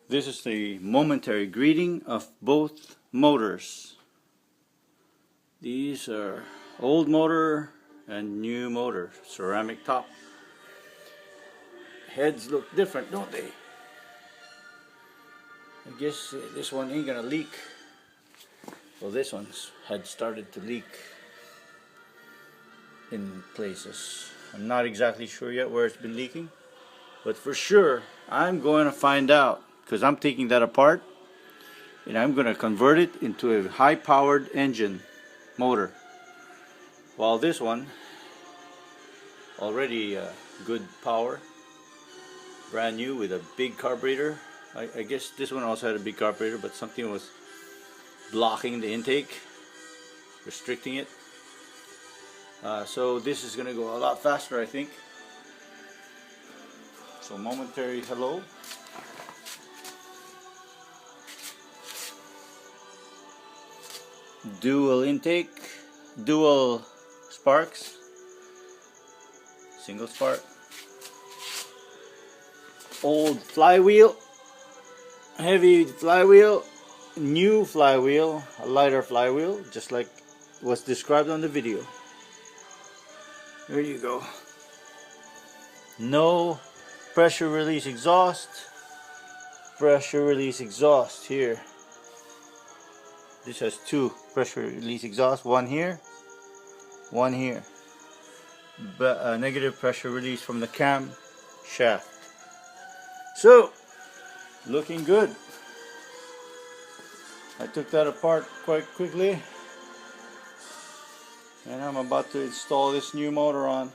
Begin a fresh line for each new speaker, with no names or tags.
This is the momentary greeting of both motors. These are old motor and new motor, ceramic top. Heads look different, don't they? I guess this one ain't gonna leak. Well, this one's had started to leak in places. I'm not exactly sure yet where it's been leaking, but for sure I'm going to find out, because I'm taking that apart and I'm going to convert it into a high-powered engine motor, while this one already good power, brand new with a big carburetor. I guess this one also had a big carburetor, but something was blocking the intake, restricting it. So this is going to go a lot faster, I think. So momentary hello. Dual intake, dual sparks, single spark. Old flywheel, heavy flywheel, new flywheel, a lighter flywheel, just like was described on the video. There you go. No pressure release exhaust. Pressure release exhaust here. This has two pressure release exhausts, one here, one here. But a negative pressure release from the cam shaft. So, looking good. I took that apart quite quickly, and I'm about to install this new motor on.